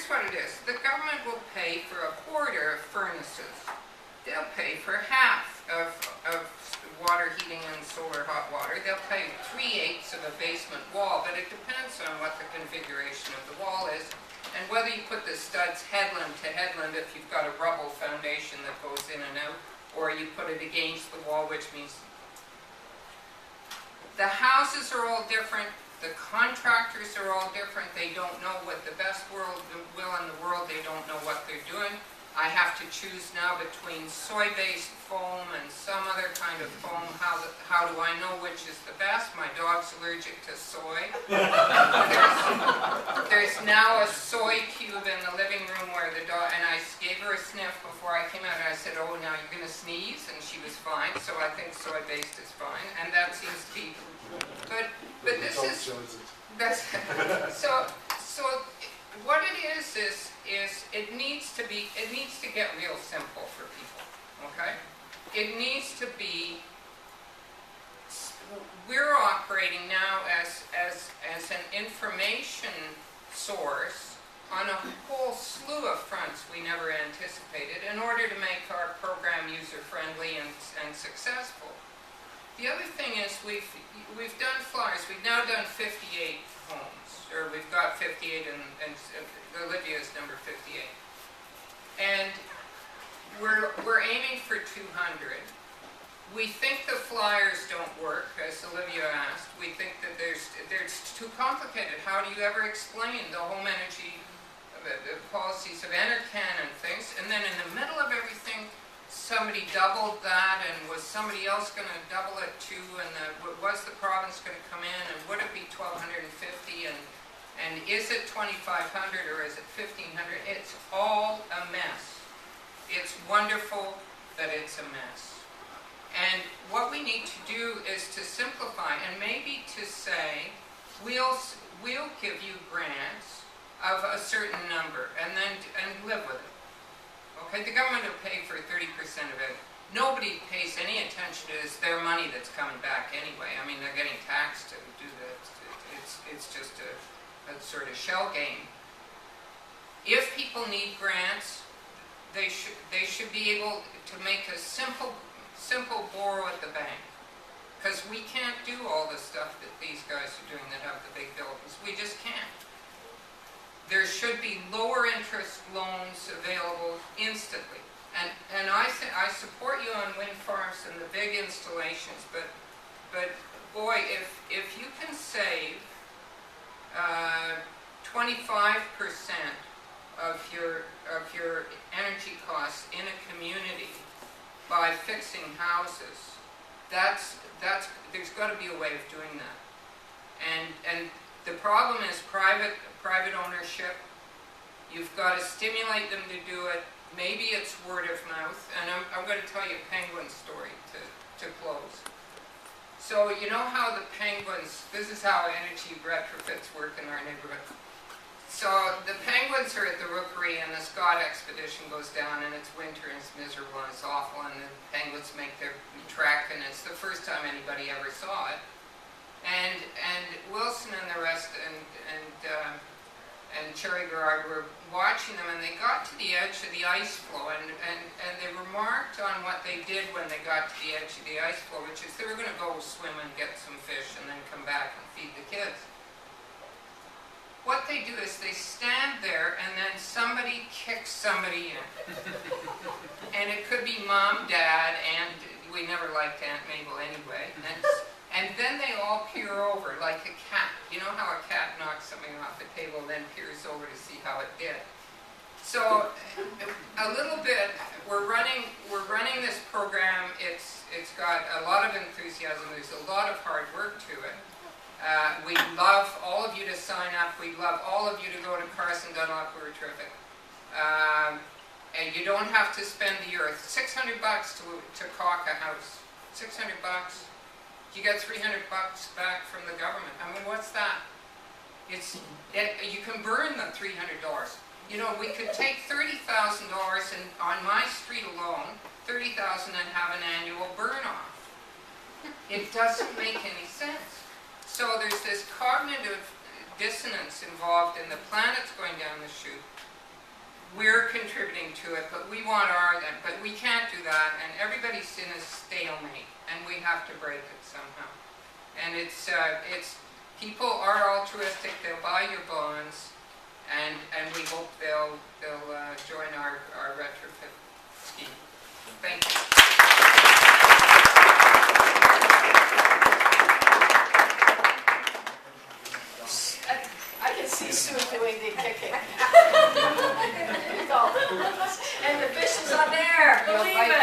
here's what it is. The government will pay for a quarter of furnaces. They'll pay for half of water heating and solar hot water. They'll pay 3/8 of a basement wall, but it depends on what the configuration of the wall is and whether you put the studs headland to headland if you've got a rubble foundation that goes in and out, or you put it against the wall, which means the houses are all different. The contractors are all different. They don't know what the best will in the world. They don't know what they're doing. I have to choose now between soy-based foam and some other kind of foam. How do I know which is the best? My dog's allergic to soy. There's now a soy cube in the living room where the dog, and I gave her a sniff before I came out, and I said, oh, now you're going to sneeze, and she was fine. So I think soy-based is fine, and that seems to be good. But this is, so what it is it needs to get real simple for people, okay? It needs to be, we're operating now as an information source on a whole slew of fronts we never anticipated in order to make our program user-friendly and successful. The other thing is we've done flyers. We've now done 58 homes, or we've got 58, and Olivia is number 58. And we're aiming for 200. We think the flyers don't work, as Olivia asked. We think that they're too complicated. How do you ever explain the home energy the policies of NRCan and things? And then in the middle of everything, somebody doubled that, and was somebody else going to double it too? And was the province going to come in, and would it be 1,250? And is it 2,500 or is it 1,500? It's all a mess. It's wonderful, but it's a mess. And what we need to do is to simplify, and maybe to say, we'll give you grants of a certain number, and live with it. Okay, the government will pay for 30% of it. Nobody pays any attention to it. It's their money that's coming back anyway. I mean, they're getting taxed to do that. It's just a sort of shell game. If people need grants, they should be able to make a simple borrow at the bank, because we can't do all the stuff that these guys are doing that have the big buildings. We just can't. There should be lower interest loans available instantly. And I support you on wind farms and the big installations, but boy, if you can save 25% of your energy costs in a community by fixing houses, there's got to be a way of doing that. And the problem is private ownership. You've got to stimulate them to do it. Maybe it's word of mouth. And I'm going to tell you a penguin story to close. So you know how the penguins, this is how energy retrofits work in our neighborhood. So the penguins are at the rookery, and the Scott expedition goes down, and it's winter, and it's miserable, and it's awful, and the penguins make their trek, and it's the first time anybody ever saw it. And Wilson and the rest, and Cherry Garrard were watching them, and they got to the edge of the ice floe, and they remarked on what they did when they got to the edge of the ice floe, which is they were going to go swim and get some fish and then come back and feed the kids. What they do is they stand there, and then somebody kicks somebody in. And it could be mom, dad, and we never liked Aunt Mabel anyway. And then they all peer over like a cat. You know how a cat knocks something off the table and then peers over to see how it did. So a little bit, we're running this program. It's got a lot of enthusiasm. There's a lot of hard work to it. We'd love all of you to sign up. We'd love all of you to go to Carson Dunlop. We're terrific. And you don't have to spend the earth. $600 to caulk a house. $600. You get $300 back from the government. I mean, what's that? You can burn the $300. You know, we could take $30,000 and on my street alone, $30,000 and have an annual burn off. It doesn't make any sense. So there's this cognitive dissonance involved in the planets going down the chute, we're contributing to it, but we want our, but we can't do that, and everybody's in a stalemate, and we have to break it somehow. And it's people are altruistic, they'll buy your bonds, and we hope they'll join our retrofit scheme. Thank you. I can see Sue doing the kicking. And the fish is on there, believe it.